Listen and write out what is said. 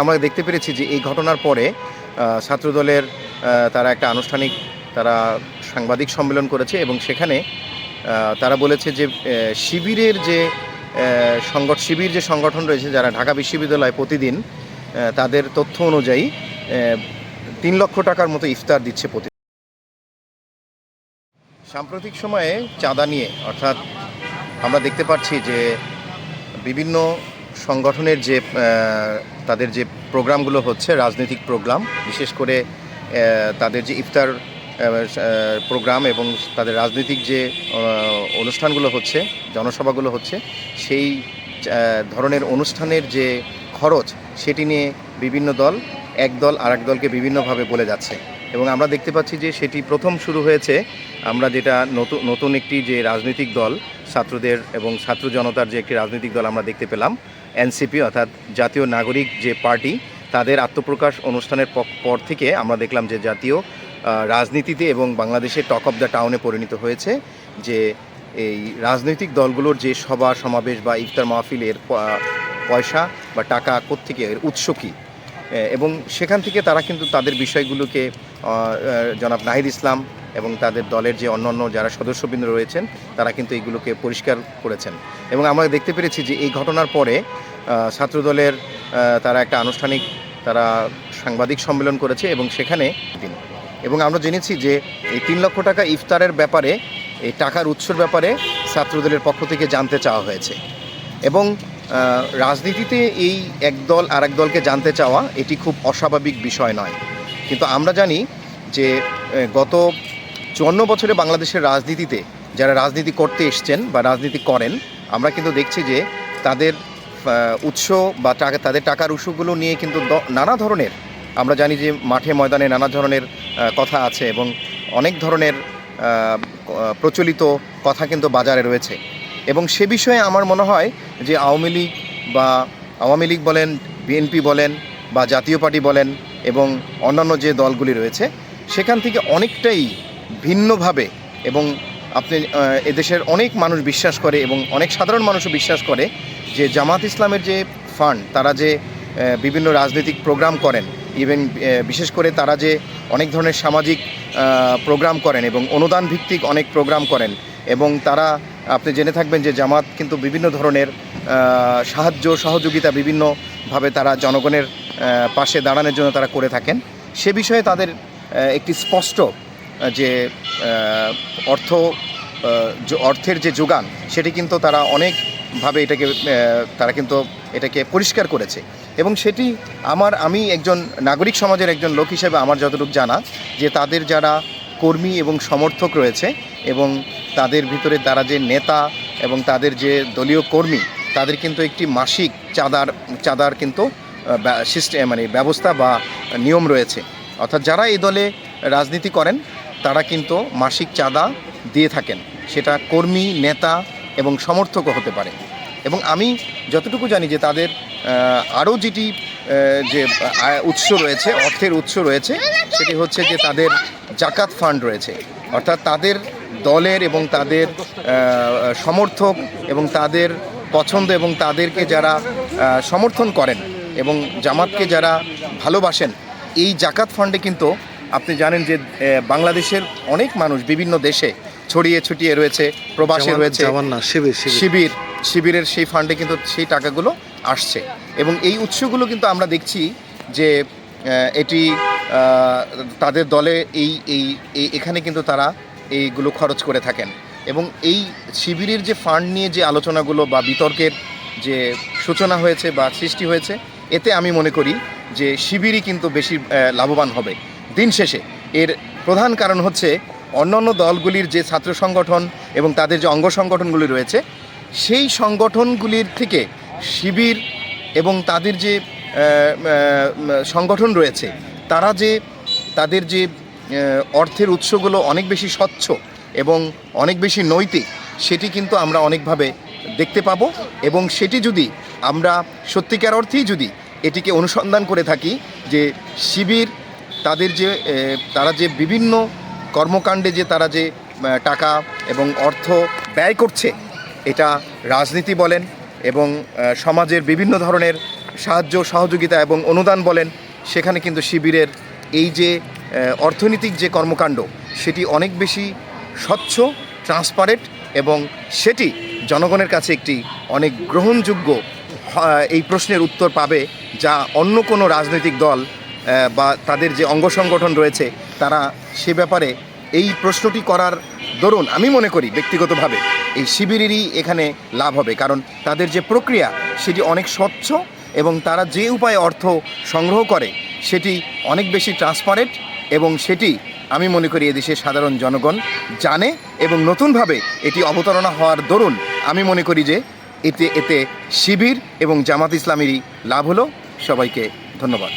আমরা দেখতে পেরেছি যে এই ঘটনার পরে ছাত্রদলের তারা একটা আনুষ্ঠানিক তারা সাংবাদিক সম্মেলন করেছে এবং সেখানে তারা বলেছে যে শিবিরের যে শিবির যে সংগঠন রয়েছে যারা ঢাকা বিশ্ববিদ্যালয়ে প্রতিদিন তাদের তথ্য অনুযায়ী 3 লক্ষ টাকার মতো ইফতার দিচ্ছে প্রতি। সাম্প্রতিক সময়ে চাঁদা নিয়ে অর্থাৎ আমরা দেখতে পাচ্ছি যে বিভিন্ন সংগঠনের যে তাদের যে প্রোগ্রামগুলো হচ্ছে রাজনৈতিক প্রোগ্রাম, বিশেষ করে তাদের যে ইফতার প্রোগ্রাম এবং তাদের রাজনৈতিক যে অনুষ্ঠানগুলো হচ্ছে, জনসভাগুলো হচ্ছে, সেই ধরনের অনুষ্ঠানের যে খরচ সেটি নিয়ে বিভিন্ন দল এক দল আরেক দলকে বিভিন্নভাবে বলে যাচ্ছে এবং আমরা দেখতে পাচ্ছি যে সেটি প্রথম শুরু হয়েছে। আমরা যেটা নতুন একটি যে রাজনৈতিক দল ছাত্রদের এবং ছাত্র জনতার যে একটি রাজনৈতিক দল আমরা দেখতে পেলাম, এনসিপি অর্থাৎ জাতীয় নাগরিক যে পার্টি, তাদের আত্মপ্রকাশ অনুষ্ঠানের পর থেকে আমরা দেখলাম যে জাতীয় রাজনীতিতে এবং বাংলাদেশের টক অফ দ্য টাউনে পরিণত হয়েছে যে এই রাজনৈতিক দলগুলোর যে সভা সমাবেশ বা ইফতার মাহফিলের পয়সা বা টাকা কোত্থেকে, এর উৎস কী, এবং সেখান থেকে তারা কিন্তু তাদের বিষয়গুলোকে জনাব নাহিদ ইসলাম এবং তাদের দলের যে অন্যান্য যারা সদস্যবৃন্দ রয়েছেন তারা কিন্তু এইগুলোকে পরিষ্কার করেছেন এবং আমরা দেখতে পেরেছি যে এই ঘটনার পরে ছাত্রদলের তারা একটা আনুষ্ঠানিক তারা সাংবাদিক সম্মেলন করেছে এবং সেখানে এবং আমরা জেনেছি যে এই 3 লক্ষ টাকা ইফতারের ব্যাপারে, এই টাকার উৎসর ব্যাপারে ছাত্রদলের পক্ষ থেকে জানতে চাওয়া হয়েছে এবং রাজনীতিতে এই একদল আরেক দলকে জানতে চাওয়া এটি খুব অস্বাভাবিক বিষয় নয়, কিন্তু আমরা জানি যে গত 54 বছরে বাংলাদেশের রাজনীতিতে যারা রাজনীতি করতে এসছেন বা রাজনীতি করেন, আমরা কিন্তু দেখছি যে তাদের উৎস বা তাদের টাকার উৎসগুলো নিয়ে কিন্তু নানা ধরনের, আমরা জানি যে মাঠে ময়দানে নানা ধরনের কথা আছে এবং অনেক ধরনের প্রচলিত কথা কিন্তু বাজারে রয়েছে এবং সে বিষয়ে আমার মনে হয় যে আওয়ামী লীগ বলেন, বিএনপি বলেন বা জাতীয় পার্টি বলেন এবং অন্যান্য যে দলগুলি রয়েছে সেখান থেকে অনেকটাই ভিন্নভাবে, এবং আপনি এদেশের অনেক মানুষ বিশ্বাস করে এবং অনেক সাধারণ মানুষও বিশ্বাস করে যে জামাত ইসলামের যে ফান্ড, তারা যে বিভিন্ন রাজনৈতিক প্রোগ্রাম করেন, ইভেন বিশেষ করে তারা যে অনেক ধরনের সামাজিক প্রোগ্রাম করেন এবং অনুদান ভিত্তিক অনেক প্রোগ্রাম করেন এবং তারা, আপনি জেনে থাকবেন যে জামাত কিন্তু বিভিন্ন ধরনের সাহায্য সহযোগিতা বিভিন্নভাবে তারা জনগণের পাশে দাঁড়ানোর জন্য তারা করে থাকেন। সে বিষয়ে তাদের একটি স্পষ্ট যে অর্থের যে যোগান সেটি কিন্তু তারা অনেকভাবে তারা কিন্তু এটাকে পরিষ্কার করেছে এবং সেটি আমি একজন নাগরিক সমাজের একজন লোক হিসেবে আমার যতটুকু জানা যে তাদের যারা কর্মী এবং সমর্থক রয়েছে এবং তাদের ভিতরে তারা যে নেতা এবং তাদের যে দলীয় কর্মী, তাদের কিন্তু একটি মাসিক চাঁদার কিন্তু ব্যবস্থা বা নিয়ম রয়েছে, অর্থাৎ যারা এই দলে রাজনীতি করেন তারা কিন্তু মাসিক চাঁদা দিয়ে থাকেন, সেটা কর্মী, নেতা এবং সমর্থকও হতে পারে। এবং আমি যতটুকু জানি যে তাদের আরও যেটি যে উৎস রয়েছে, অর্থের উৎস রয়েছে, সেটি হচ্ছে যে তাদের জাকাত ফান্ড রয়েছে, অর্থাৎ তাদের দলের এবং তাদের সমর্থক এবং তাদের পছন্দ এবং তাদেরকে যারা সমর্থন করেন এবং জামাতকে যারা ভালোবাসেন, এই জাকাত ফান্ডে কিন্তু আপনি জানেন যে বাংলাদেশের অনেক মানুষ বিভিন্ন দেশে ছড়িয়ে ছিটিয়ে রয়েছে, প্রবাসে রয়েছে, শিবিরের সেই ফান্ডে কিন্তু সেই টাকাগুলো আসছে এবং এই উৎসগুলো কিন্তু আমরা দেখছি যে এটি তাদের দলে এখানে কিন্তু তারা এইগুলো খরচ করে থাকেন এবং এই শিবিরের যে ফান্ড নিয়ে যে আলোচনাগুলো বা বিতর্কের যে সূচনা হয়েছে বা সৃষ্টি হয়েছে, এতে আমি মনে করি যে শিবিরই কিন্তু বেশি লাভবান হবে দিন শেষে। এর প্রধান কারণ হচ্ছে অন্যান্য দলগুলির যে ছাত্র সংগঠন এবং তাদের যে অঙ্গ সংগঠনগুলি রয়েছে, সেই সংগঠনগুলির থেকে শিবির এবং তাদের যে সংগঠন রয়েছে তারা যে তাদের যে অর্থের উৎসগুলো অনেক বেশি স্বচ্ছ এবং অনেক বেশি নৈতিক, সেটি কিন্তু আমরা অনেকভাবে দেখতে পাবো এবং সেটি যদি আমরা সত্যিকার অর্থেই যদি এটিকে অনুসন্ধান করে থাকি যে শিবির তারা যে বিভিন্ন কর্মকাণ্ডে যে তারা যে টাকা এবং অর্থ ব্যয় করছে, এটা রাজনীতি বলেন এবং সমাজের বিভিন্ন ধরনের সাহায্য সহযোগিতা এবং অনুদান বলেন, সেখানে কিন্তু শিবিরের এই যে অর্থনৈতিক যে কর্মকাণ্ড সেটি অনেক বেশি স্বচ্ছ, ট্রান্সপারেন্ট এবং সেটি জনগণের কাছে একটি অনেক গ্রহণযোগ্য এই প্রশ্নের উত্তর পাবে, যা অন্য কোনো রাজনৈতিক দল বা তাদের যে অঙ্গ সংগঠন রয়েছে তারা সে ব্যাপারে এই প্রশ্নটি করার দরুন আমি মনে করি ব্যক্তিগতভাবে এই শিবিরেরই এখানে লাভ হবে, কারণ তাদের যে প্রক্রিয়া সেটি অনেক স্বচ্ছ এবং তারা যে উপায়ে অর্থ সংগ্রহ করে সেটি অনেক বেশি ট্রান্সপারেন্ট এবং সেটি আমি মনে করি এদেশের সাধারণ জনগণ জানে এবং নতুনভাবে এটি অবতারণা হওয়ার দরুন আমি মনে করি যে এতে শিবির এবং জামাত ইসলামেরই লাভ হলো। সবাইকে ধন্যবাদ।